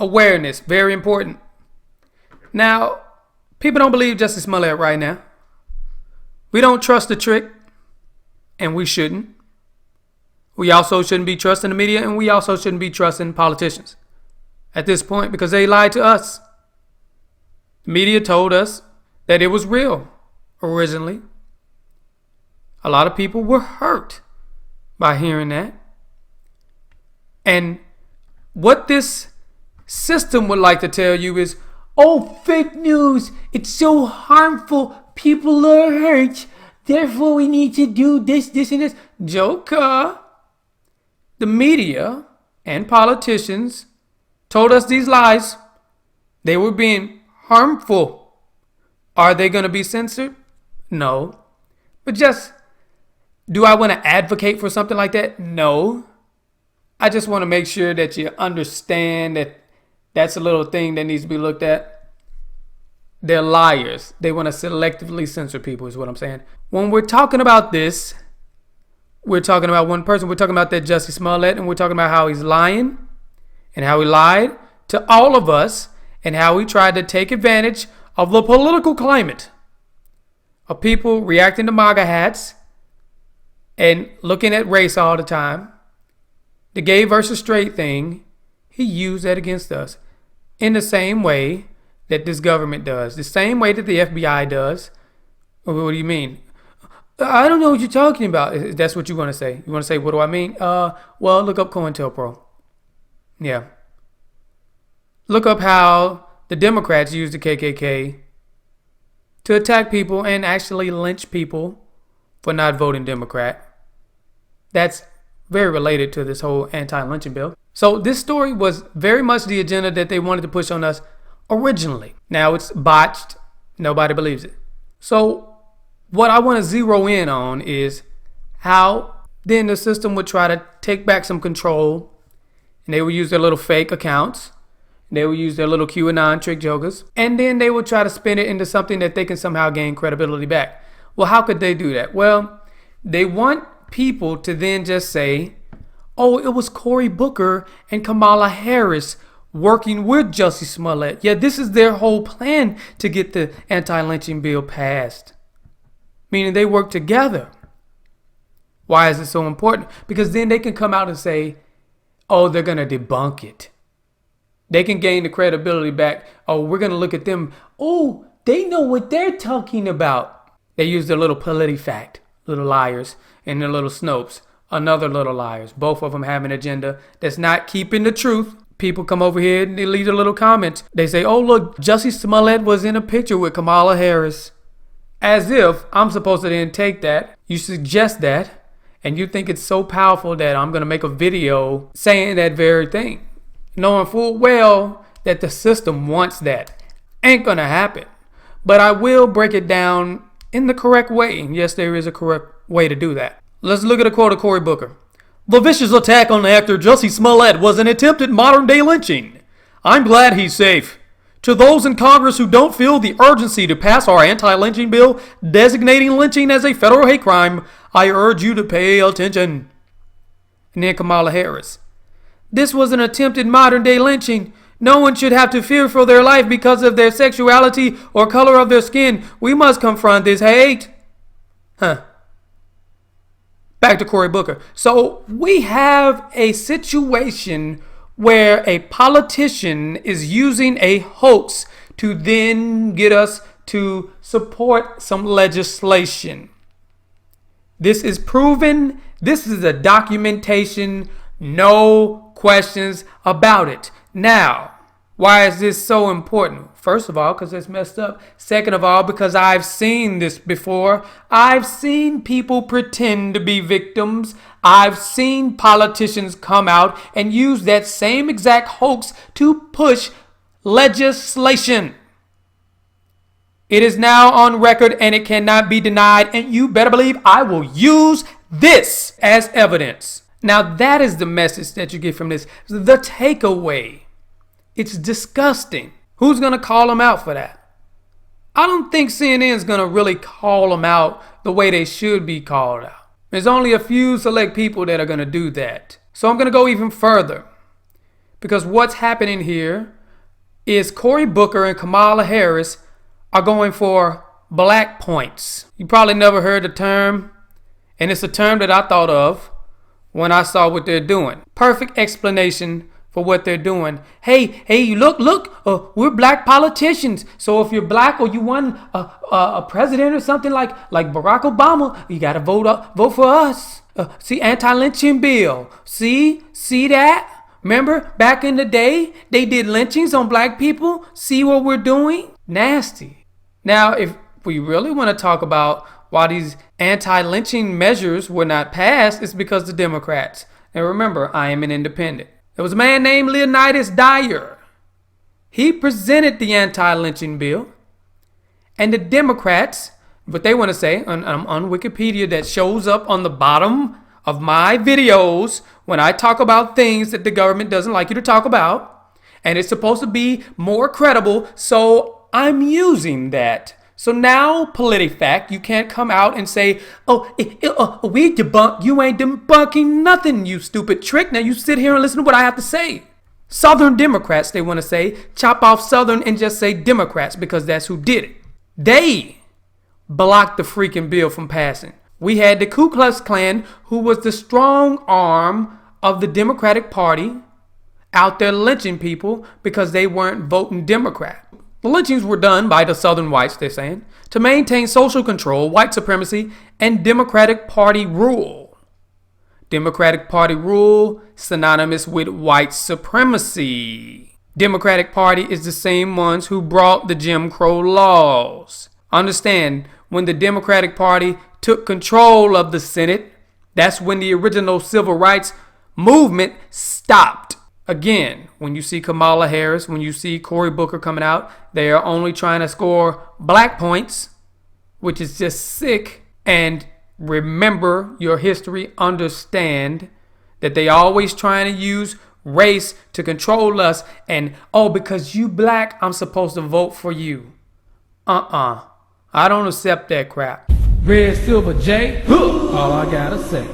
Awareness, very important. Now, people don't believe Jussie Smollett right now. We don't trust the trick, and we shouldn't. We also shouldn't be trusting the media, and we also shouldn't be trusting politicians at this point because they lied to us. The media told us that it was real originally. A lot of people were hurt by hearing that. And what this system would like to tell you is, oh, fake news, it's so harmful, people are hurt, therefore we need to do this, and this. Joker. The media and politicians told us these lies. They were being harmful. Are they going to be censored? No. But just, do I want to advocate for something like that? No. I just want to make sure that you understand that that's a little thing that needs to be looked at. They're liars. They want to selectively censor people is what I'm saying. When we're talking about this, we're talking about one person. We're talking about that Jussie Smollett, and we're talking about how he's lying and how he lied to all of us and how he tried to take advantage of the political climate of people reacting to MAGA hats and looking at race all the time. The gay versus straight thing, he used that against us in the same way that this government does, the same way that the FBI does. What do you mean? I don't know what you're talking about. That's what you want to say. You want to say, what do I mean? Well, look up COINTELPRO. Yeah. Look up how the Democrats use the KKK to attack people and actually lynch people for not voting Democrat. That's very related to this whole anti-lynching bill. So this story was very much the agenda that they wanted to push on us originally. Now it's botched. Nobody believes it. So what I want to zero in on is how then the system would try to take back some control, and they would use their little fake accounts. They would use their little QAnon trick jokers, and then they would try to spin it into something that they can somehow gain credibility back. Well, how could they do that? Well, they want people to then just say, oh, it was Cory Booker and Kamala Harris working with Jussie Smollett. Yeah, this is their whole plan to get the anti-lynching bill passed. Meaning they work together. Why is it so important? Because then they can come out and say, oh, they're going to debunk it. They can gain the credibility back. Oh, we're going to look at them. Oh, they know what they're talking about. They use their little PolitiFact, little liars, and their little Snopes, another little liars. Both of them have an agenda that's not keeping the truth. People come over here and they leave their little comments. They say, oh, look, Jussie Smollett was in a picture with Kamala Harris. As if I'm supposed to then take that, you suggest that, and you think it's so powerful that I'm going to make a video saying that very thing, knowing full well that the system wants that. Ain't going to happen. But I will break it down in the correct way. And yes, there is a correct way to do that. Let's look at a quote of Cory Booker. The vicious attack on actor Jussie Smollett was an attempted modern-day lynching. I'm glad he's safe. To those in Congress who don't feel the urgency to pass our anti-lynching bill designating lynching as a federal hate crime, I urge you to pay attention. And then Kamala Harris. This was an attempted modern-day lynching. No one should have to fear for their life because of their sexuality or color of their skin. We must confront this hate. Back to Cory Booker. So we have a situation where a politician is using a hoax to then get us to support some legislation. This is proven. This is a documentation. No questions about it. Now, why is this so important? First of all, because it's messed up. Second of all, because I've seen this before. I've seen people pretend to be victims. I've seen politicians come out and use that same exact hoax to push legislation. It is now on record and it cannot be denied. And you better believe I will use this as evidence. Now that is the message that you get from this. The takeaway. It's disgusting. Who's going to call them out for that? I don't think CNN is going to really call them out the way they should be called out. There's only a few select people that are going to do that. So I'm going to go even further. Because what's happening here is Cory Booker and Kamala Harris are going for black points. You probably never heard the term, and it's a term that I thought of when I saw what they're doing. Perfect explanation for what they're doing. Hey, look, we're black politicians. So if you're black or you won a president or something like Barack Obama, you got to vote for us. See, anti-lynching bill. See that? Remember back in the day, they did lynchings on black people? See what we're doing? Nasty. Now, if we really want to talk about why these anti-lynching measures were not passed, it's because the Democrats. And remember, I am an independent. There was a man named Leonidas Dyer. He presented the anti-lynching bill. And the Democrats, what they want to say on Wikipedia, that shows up on the bottom of my videos when I talk about things that the government doesn't like you to talk about. And it's supposed to be more credible, so I'm using that. So now, PolitiFact, you can't come out and say, we debunk. You ain't debunking nothing, you stupid trick. Now you sit here and listen to what I have to say. Southern Democrats, they want to say, chop off Southern and just say Democrats because that's who did it. They blocked the freaking bill from passing. We had the Ku Klux Klan, who was the strong arm of the Democratic Party, out there lynching people because they weren't voting Democrat. The lynchings were done by the Southern whites, they're saying, to maintain social control, white supremacy, and Democratic Party rule. Democratic Party rule synonymous with white supremacy. Democratic Party is the same ones who brought the Jim Crow laws. Understand, when the Democratic Party took control of the Senate, that's when the original civil rights movement stopped. Again, when you see Kamala Harris, when you see Cory Booker coming out, they are only trying to score black points, which is just sick. And remember your history, understand that they always trying to use race to control us. And, because you black, I'm supposed to vote for you. I don't accept that crap. Redsilverj, all I gotta say.